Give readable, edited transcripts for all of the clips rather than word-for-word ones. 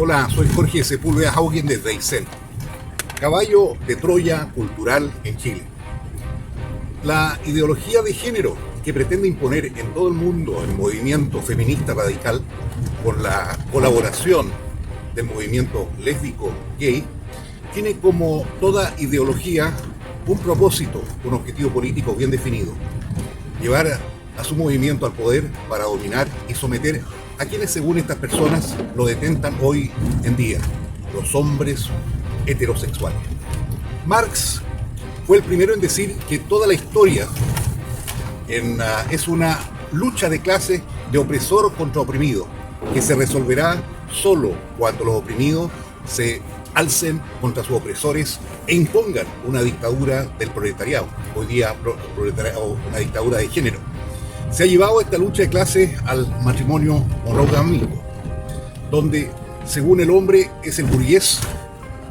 Hola, soy Jorge Sepúlveda Haugen desde Aysén, caballo de Troya cultural en Chile. La ideología de género que pretende imponer en todo el mundo el movimiento feminista radical, con la colaboración del movimiento lésbico gay, tiene como toda ideología un propósito, un objetivo político bien definido: llevar a su movimiento al poder para dominar y someter a quienes, según estas personas, lo detentan hoy en día: los hombres heterosexuales. Marx fue el primero en decir que toda la historia es una lucha de clase, de opresor contra oprimido, que se resolverá solo cuando los oprimidos se alcen contra sus opresores e impongan una dictadura del proletariado, hoy día una dictadura de género. Se ha llevado esta lucha de clases al matrimonio monogámico, donde, según el hombre, es el burgués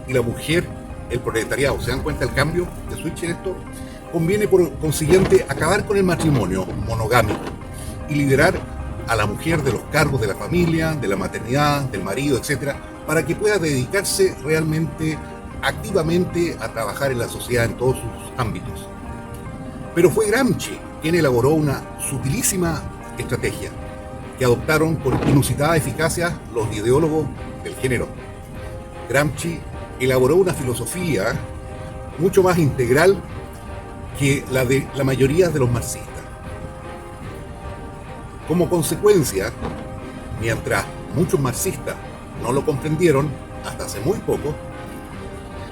y la mujer el proletariado. ¿Se dan cuenta el cambio de switch en esto? Conviene, por consiguiente, acabar con el matrimonio monogámico y liberar a la mujer de los cargos de la familia, de la maternidad, del marido, etc., para que pueda dedicarse realmente, activamente, a trabajar en la sociedad en todos sus ámbitos. Pero fue Gramsci quien elaboró una sutilísima estrategia que adoptaron con inusitada eficacia los ideólogos del género. Gramsci elaboró una filosofía mucho más integral que la de la mayoría de los marxistas. Como consecuencia, mientras muchos marxistas no lo comprendieron hasta hace muy poco,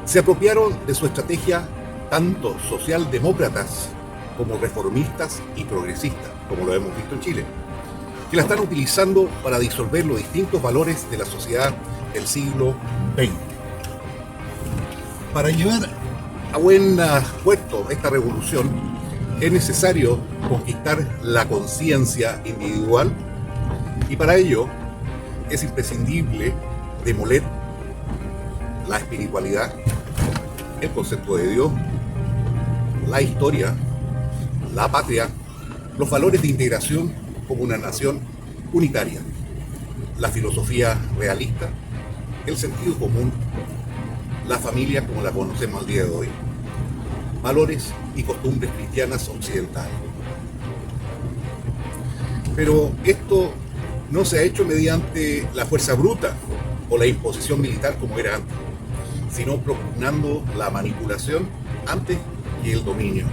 se apropiaron de su estrategia tanto socialdemócratas como reformistas y progresistas, como lo hemos visto en Chile, que la están utilizando para disolver los distintos valores de la sociedad del siglo XX. Para llevar a buen puerto esta revolución, es necesario conquistar la conciencia individual, y para ello es imprescindible demoler la espiritualidad, el concepto de Dios, la historia, la patria, los valores de integración como una nación unitaria, la filosofía realista, el sentido común, la familia como la conocemos al día de hoy, valores y costumbres cristianas occidentales. Pero esto no se ha hecho mediante la fuerza bruta o la imposición militar como era antes, sino propugnando la manipulación antes que el dominio,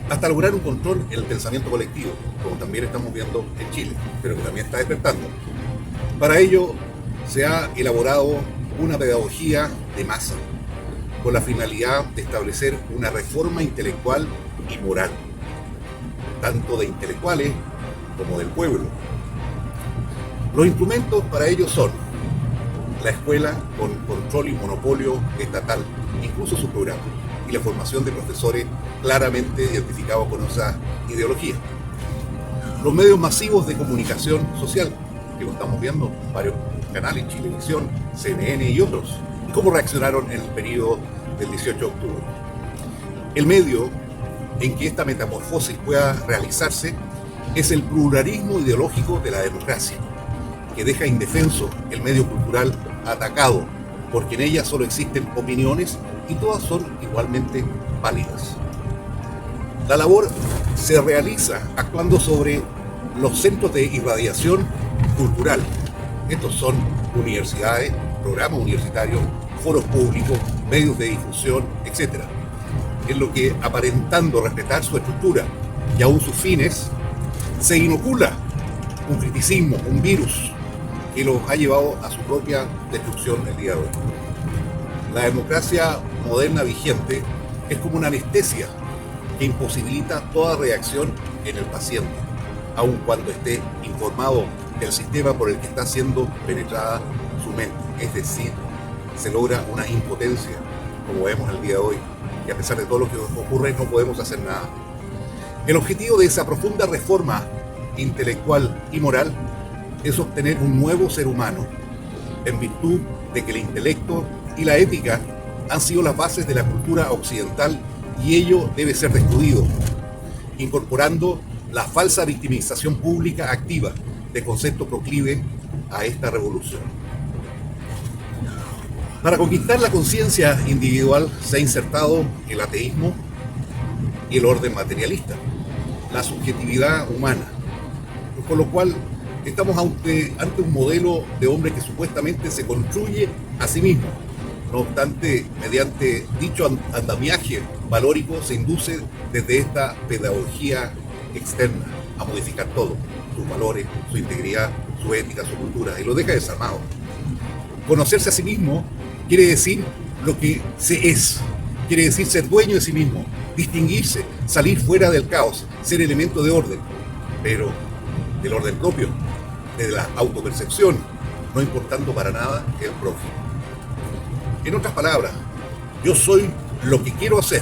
hasta lograr un control en el pensamiento colectivo, como también estamos viendo en Chile, pero que también está despertando. Para ello se ha elaborado una pedagogía de masa, con la finalidad de establecer una reforma intelectual y moral, tanto de intelectuales como del pueblo. Los instrumentos para ello son la escuela con control y monopolio estatal, incluso su programa, y la formación de profesores claramente identificados con esa ideología. Los medios masivos de comunicación social, que lo estamos viendo en varios canales, Chilevisión, CNN y otros, y cómo reaccionaron en el periodo del 18 de octubre. El medio en que esta metamorfosis pueda realizarse es el pluralismo ideológico de la democracia, que deja indefenso el medio cultural atacado, porque en ella solo existen opiniones y todas son igualmente válidas. La labor se realiza actuando sobre los centros de irradiación cultural. Estos son universidades, programas universitarios, foros públicos, medios de difusión, etc. En lo que, aparentando respetar su estructura y aún sus fines, se inocula un criticismo, un virus que los ha llevado a su propia destrucción el día de hoy. La democracia moderna vigente es como una anestesia que imposibilita toda reacción en el paciente, aun cuando esté informado del sistema por el que está siendo penetrada su mente. Es decir, se logra una impotencia, como vemos el día de hoy, y a pesar de todo lo que ocurre no podemos hacer nada. El objetivo de esa profunda reforma intelectual y moral es obtener un nuevo ser humano, en virtud de que el intelecto y la ética han sido las bases de la cultura occidental, y ello debe ser destruido, incorporando la falsa victimización pública activa de concepto proclive a esta revolución. Para conquistar la conciencia individual se ha insertado el ateísmo y el orden materialista, la subjetividad humana, con lo cual estamos ante un modelo de hombre que supuestamente se construye a sí mismo. No obstante, mediante dicho andamiaje valórico se induce desde esta pedagogía externa a modificar todo, sus valores, su integridad, su ética, su cultura, y lo deja desarmado. Conocerse a sí mismo quiere decir lo que se es, quiere decir ser dueño de sí mismo, distinguirse, salir fuera del caos, ser elemento de orden, pero del orden propio, de la autopercepción, no importando para nada el prójimo. En otras palabras, yo soy lo que quiero hacer.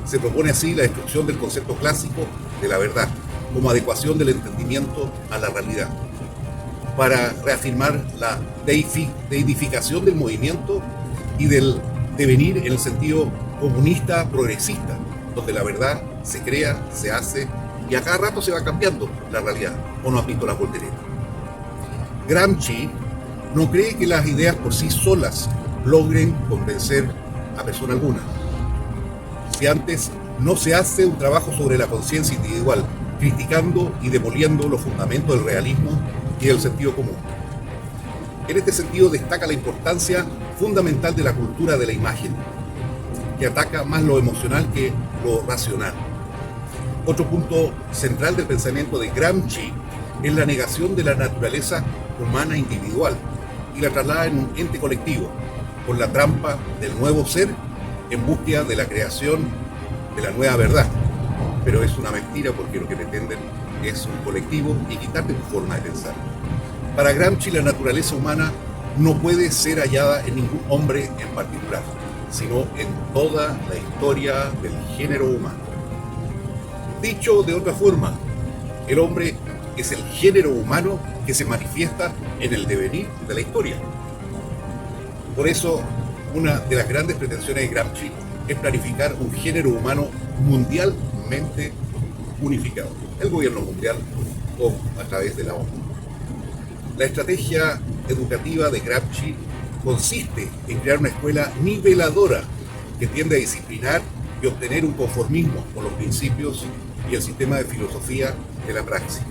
Se propone así la destrucción del concepto clásico de la verdad, como adecuación del entendimiento a la realidad, para reafirmar la deidificación del movimiento y del devenir en el sentido comunista progresista, donde la verdad se crea, se hace y a cada rato se va cambiando la realidad. ¿O no has visto la voltereta? Gramsci no cree que las ideas por sí solas logren convencer a persona alguna. Si antes no se hace un trabajo sobre la conciencia individual, criticando y demoliendo los fundamentos del realismo y del sentido común. En este sentido destaca la importancia fundamental de la cultura de la imagen, que ataca más lo emocional que lo racional. Otro punto central del pensamiento de Gramsci es la negación de la naturaleza humana individual y la traslada en un ente colectivo, con la trampa del nuevo ser en búsqueda de la creación de la nueva verdad. Pero es una mentira porque lo que pretenden es un colectivo y quitarte tu forma de pensar. Para Gramsci la naturaleza humana no puede ser hallada en ningún hombre en particular, sino en toda la historia del género humano. Dicho de otra forma, el hombre es el género humano que se manifiesta en el devenir de la historia. Por eso, una de las grandes pretensiones de Gramsci es planificar un género humano mundialmente unificado, el gobierno mundial o a través de la ONU. La estrategia educativa de Gramsci consiste en crear una escuela niveladora que tiende a disciplinar y obtener un conformismo con los principios y el sistema de filosofía de la praxis.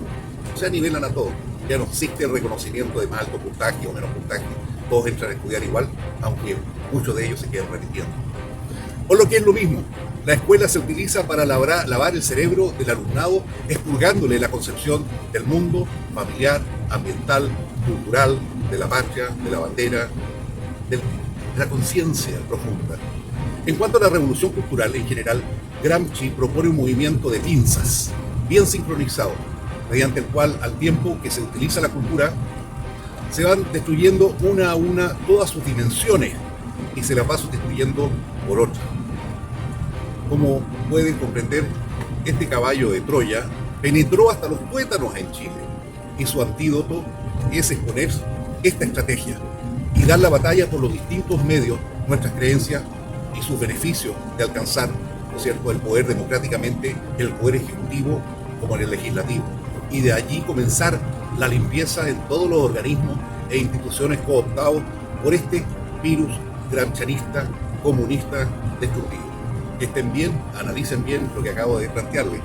O sea, nivelan a todos. Ya no existe el reconocimiento de más alto puntaje o menos puntaje. Todos entran a estudiar igual, aunque muchos de ellos se quedan repitiendo. O lo que es lo mismo, la escuela se utiliza para lavar el cerebro del alumnado, expurgándole la concepción del mundo familiar, ambiental, cultural, de la patria, de la bandera, de la conciencia profunda. En cuanto a la revolución cultural en general, Gramsci propone un movimiento de pinzas, bien sincronizado, mediante el cual, al tiempo que se utiliza la cultura, se van destruyendo una a una todas sus dimensiones y se las va sustituyendo por otras. Como pueden comprender, este caballo de Troya penetró hasta los tuétanos en Chile y su antídoto es exponer esta estrategia y dar la batalla por los distintos medios, nuestras creencias y sus beneficios de alcanzar, ¿no es cierto?, el poder democráticamente, el poder ejecutivo como en el legislativo, y de allí comenzar la limpieza en todos los organismos e instituciones cooptados por este virus gramscianista, comunista, destructivo. Que estén bien, analicen bien lo que acabo de plantearles.